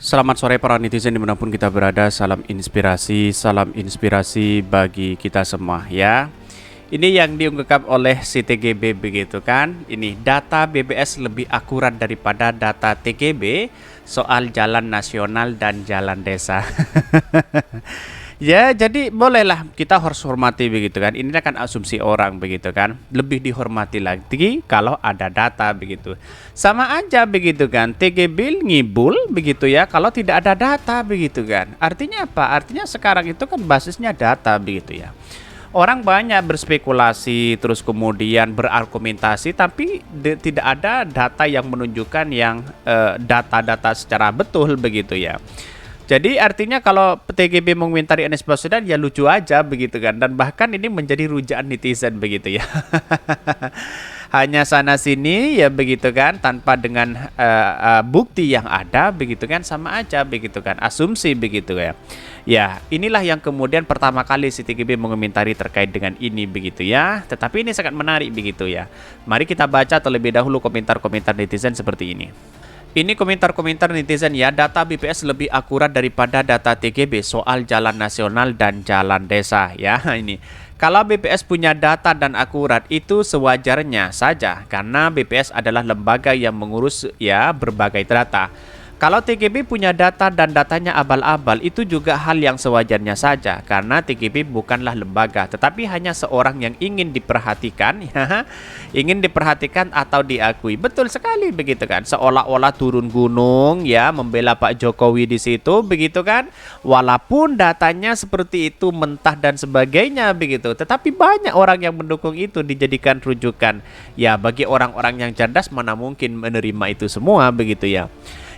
Selamat sore para netizen dimanapun kita berada. Salam inspirasi bagi kita semua ya. Ini yang diungkapkan oleh si TGB begitu kan. Ini data BBS lebih akurat daripada data TGB soal jalan nasional dan jalan desa. Ya, jadi bolehlah kita harus hormati begitu kan. Ini kan asumsi orang begitu kan. Lebih dihormati lagi kalau ada data begitu. Sama aja begitu kan. TGB ngibul begitu ya kalau tidak ada data begitu kan. Artinya apa? Artinya sekarang itu kan basisnya data begitu ya. Orang banyak berspekulasi terus kemudian berargumentasi tapi tidak ada data yang menunjukkan yang data-data secara betul begitu ya. Jadi artinya kalau TGB mengomentari Anies Baswedan ya lucu aja begitu kan, dan bahkan ini menjadi rujaan netizen begitu ya. Hanya sana sini ya begitu kan, tanpa dengan bukti yang ada begitu kan, sama aja begitu kan, asumsi begitu ya. Ya, inilah yang kemudian pertama kali si TGB mengomentari terkait dengan ini begitu ya. Tetapi ini sangat menarik begitu ya. Mari kita baca terlebih dahulu komentar-komentar netizen seperti ini. Ini komentar-komentar netizen ya, data BPS lebih akurat daripada data TGB soal jalan nasional dan jalan desa ya. Ini kalau BPS punya data dan akurat itu sewajarnya saja karena BPS adalah lembaga yang mengurus ya berbagai data. Kalau TGB punya data dan datanya abal-abal itu juga hal yang sewajarnya saja karena TGB bukanlah lembaga tetapi hanya seorang yang ingin diperhatikan ya, ingin diperhatikan atau diakui. Betul sekali begitu kan, seolah-olah turun gunung ya membela Pak Jokowi di situ begitu kan, walaupun datanya seperti itu mentah dan sebagainya begitu, tetapi banyak orang yang mendukung itu dijadikan rujukan ya. Bagi orang-orang yang cerdas mana mungkin menerima itu semua begitu ya.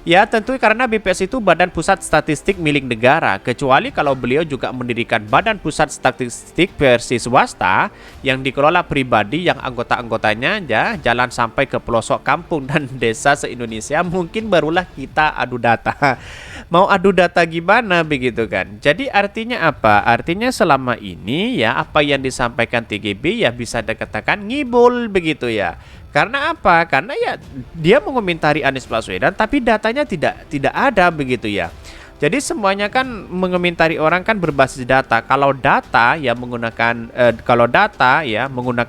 Ya tentu karena BPS itu Badan Pusat Statistik milik negara, kecuali kalau beliau juga mendirikan Badan Pusat Statistik versi swasta yang dikelola pribadi yang anggota-anggotanya ya jalan sampai ke pelosok kampung dan desa se-Indonesia, mungkin barulah kita adu data. Mau adu data gimana begitu kan. Jadi artinya apa? Artinya selama ini ya apa yang disampaikan TGB ya bisa dikatakan ngibul begitu ya. Karena apa? Karena ya dia mengomentari Anies Baswedan tapi datanya tidak ada begitu ya. Jadi semuanya kan mengomentari orang kan berbasis data. Kalau data ya menggunakan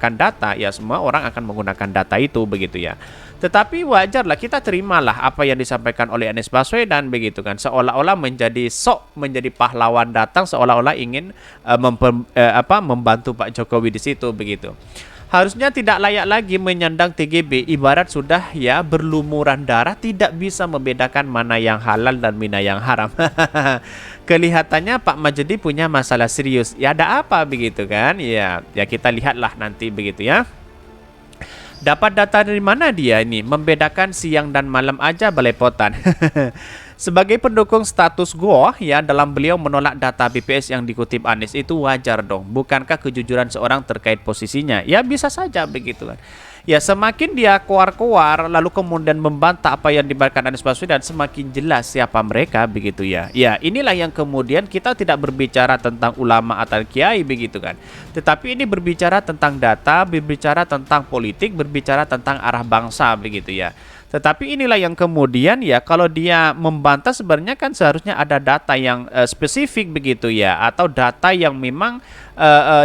data ya semua orang akan menggunakan data itu begitu ya. Tetapi wajarlah kita terimalah apa yang disampaikan oleh Anies Baswedan begitu kan, seolah-olah menjadi pahlawan datang, seolah-olah ingin membantu Pak Jokowi di situ begitu. Harusnya tidak layak lagi menyandang TGB, ibarat sudah ya berlumuran darah tidak bisa membedakan mana yang halal dan mana yang haram. Kelihatannya Pak Mahyudi punya masalah serius. Ya ada apa begitu kan? Ya kita lihatlah nanti begitu ya. Dapat data dari mana dia ini? Membedakan siang dan malam aja belepotan. Sebagai pendukung status quo ya dalam beliau menolak data BPS yang dikutip Anies itu wajar dong. Bukankah kejujuran seorang terkait posisinya? Ya bisa saja begitu kan. Ya semakin dia keluar lalu kemudian membantah apa yang diberikan Anies Baswedan, semakin jelas siapa mereka begitu ya. Ya inilah yang kemudian kita tidak berbicara tentang ulama atau kiai begitu kan. Tetapi ini berbicara tentang data, berbicara tentang politik, berbicara tentang arah bangsa begitu ya. Tetapi inilah yang kemudian ya kalau dia membantah sebenarnya kan seharusnya ada data yang spesifik begitu ya, atau data yang memang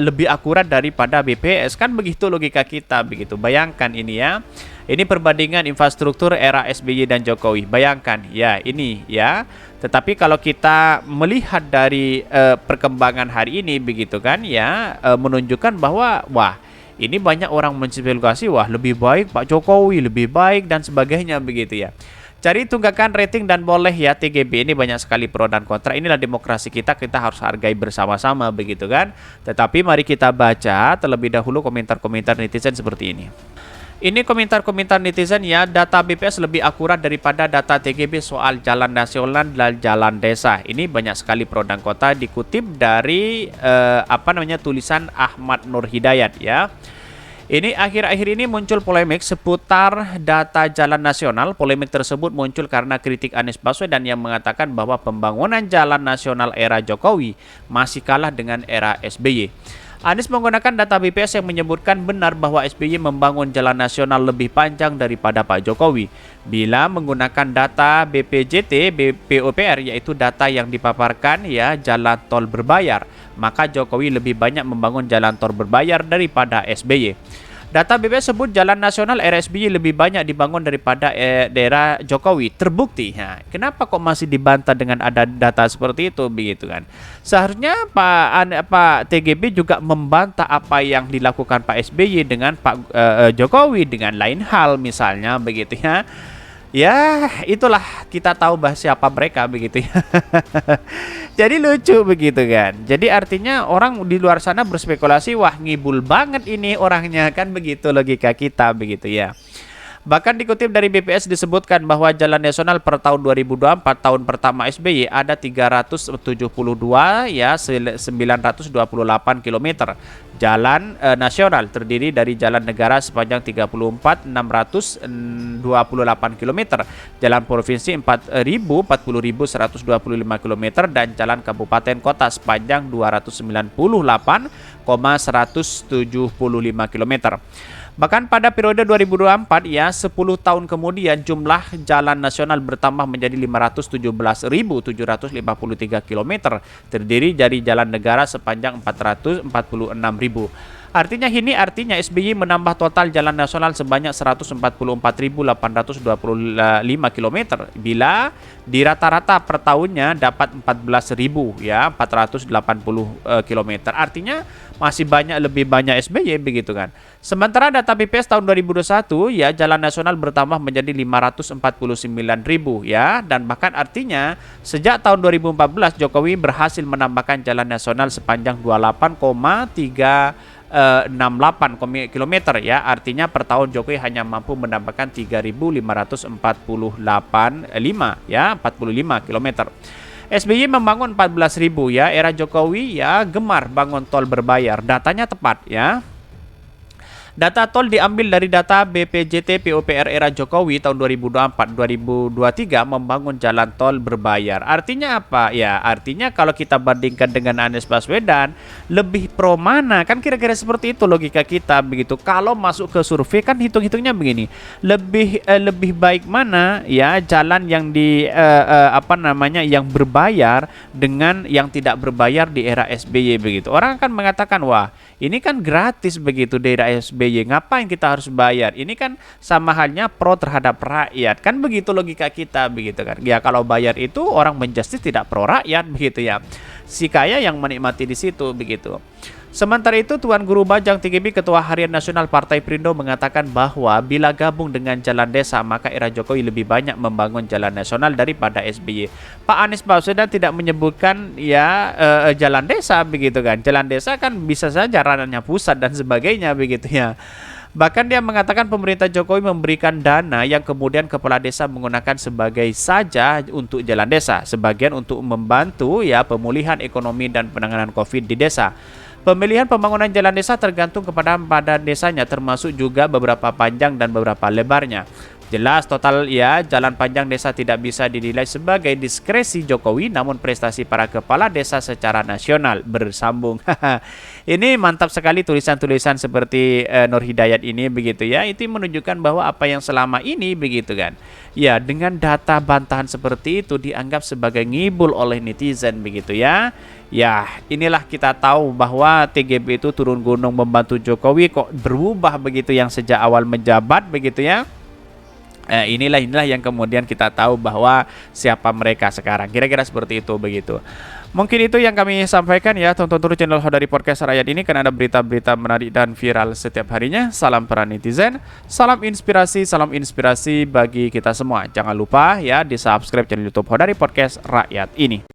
lebih akurat daripada BPS kan begitu logika kita begitu. Bayangkan ini ya. Ini perbandingan infrastruktur era SBY dan Jokowi. Bayangkan ya ini ya. Tetapi kalau kita melihat dari perkembangan hari ini begitu kan ya, menunjukkan bahwa wah ini banyak orang menspekulasi wah lebih baik Pak Jokowi, lebih baik dan sebagainya begitu ya. Cari tunggakan rating dan boleh ya TGB, ini banyak sekali pro dan kontra. Inilah demokrasi kita harus hargai bersama-sama begitu kan. Tetapi mari kita baca terlebih dahulu komentar-komentar netizen seperti ini. Ini komentar-komentar netizen ya, data BPS lebih akurat daripada data TGB soal jalan nasional dan jalan desa. Ini banyak sekali pro dan kontra, dikutip dari tulisan Ahmad Nur Hidayat ya. Ini akhir-akhir ini muncul polemik seputar data jalan nasional. Polemik tersebut muncul karena kritik Anies Baswedan yang mengatakan bahwa pembangunan jalan nasional era Jokowi masih kalah dengan era SBY. Anies menggunakan data BPS yang menyebutkan benar bahwa SBY membangun jalan nasional lebih panjang daripada Pak Jokowi. Bila menggunakan data BPJT, BPOPR, yaitu data yang dipaparkan ya jalan tol berbayar, maka Jokowi lebih banyak membangun jalan tol berbayar daripada SBY. Data BPS sebut jalan nasional era SBY lebih banyak dibangun daripada daerah Jokowi. Terbukti. Nah, kenapa kok masih dibantah dengan ada data seperti itu begitu kan? Seharusnya Pak TGB juga membantah apa yang dilakukan Pak SBY dengan Pak Jokowi dengan lain hal misalnya begitu ya. Ya, itulah kita tahu bahwa siapa mereka begitu ya. Jadi lucu begitu kan. Jadi artinya orang di luar sana berspekulasi, wah ngibul banget ini orangnya kan begitu logika kita begitu ya. Bahkan dikutip dari BPS disebutkan bahwa jalan nasional per tahun 2024 tahun pertama SBY ada 372 ya 928 km. Jalan nasional terdiri dari jalan negara sepanjang 34 628 km, jalan provinsi 40.125 km dan jalan kabupaten kota sepanjang 298,175 km. Bahkan pada periode 2024 ya 10 tahun kemudian jumlah jalan nasional bertambah menjadi 517.753 km, terdiri dari jalan negara sepanjang 446.000. Artinya SBY menambah total jalan nasional sebanyak 144.825 km bila di rata-rata per tahunnya dapat 14.000 ya 480 km. Artinya masih lebih banyak SBY begitu kan. Sementara data BPS tahun 2021 ya jalan nasional bertambah menjadi 549.000 ya, dan bahkan artinya sejak tahun 2014 Jokowi berhasil menambahkan jalan nasional sepanjang 68 km ya. Artinya per tahun Jokowi hanya mampu menambahkan 3.545 ya 45 km. SBY membangun 14.000 ya. Era Jokowi ya gemar bangun tol berbayar. Datanya tepat ya. Data tol diambil dari data BPJT PUPR era Jokowi tahun 2024-2023 membangun jalan tol berbayar. Artinya apa? Ya, artinya kalau kita bandingkan dengan Anies Baswedan, lebih pro mana? Kan kira-kira seperti itu logika kita begitu. Kalau masuk ke survei kan hitung-hitungnya begini. Lebih baik mana ya jalan yang yang berbayar dengan yang tidak berbayar di era SBY begitu. Orang akan mengatakan, wah, ini kan gratis begitu di era SBY. Ngapain kita harus bayar? Ini kan sama halnya pro terhadap rakyat. Kan begitu logika kita begitu kan. Ya kalau bayar itu orang menjustis tidak pro rakyat begitu ya. Si kaya yang menikmati di situ begitu. Sementara itu Tuan Guru Bajang TGB Ketua Harian Nasional Partai Perindo mengatakan bahwa bila gabung dengan jalan desa maka era Jokowi lebih banyak membangun jalan nasional daripada SBY. Pak Anies Baswedan tidak menyebutkan ya jalan desa begitu kan. Jalan desa kan bisa saja ranahnya pusat dan sebagainya begitu ya. Bahkan dia mengatakan pemerintah Jokowi memberikan dana yang kemudian kepala desa menggunakan sebagai saja untuk jalan desa, sebagian untuk membantu ya pemulihan ekonomi dan penanganan COVID di desa. Pemilihan pembangunan jalan desa tergantung kepada badan desanya, termasuk juga beberapa panjang dan beberapa lebarnya. Jelas total ya jalan panjang desa tidak bisa dinilai sebagai diskresi Jokowi, namun prestasi para kepala desa secara nasional bersambung. Ini mantap sekali tulisan-tulisan seperti Nur Hidayat ini begitu ya. Itu menunjukkan bahwa apa yang selama ini begitu kan. Ya, dengan data bantahan seperti itu dianggap sebagai ngibul oleh netizen begitu ya. Ya, inilah kita tahu bahwa TGB itu turun gunung membantu Jokowi kok berubah begitu yang sejak awal menjabat begitu ya. Inilah yang kemudian kita tahu bahwa siapa mereka sekarang. Kira-kira seperti itu begitu. Mungkin itu yang kami sampaikan ya. Tonton terus channel Hodari Podcast Rakyat ini karena ada berita-berita menarik dan viral setiap harinya. Salam para netizen, salam inspirasi bagi kita semua. Jangan lupa ya di subscribe channel YouTube Hodari Podcast Rakyat ini.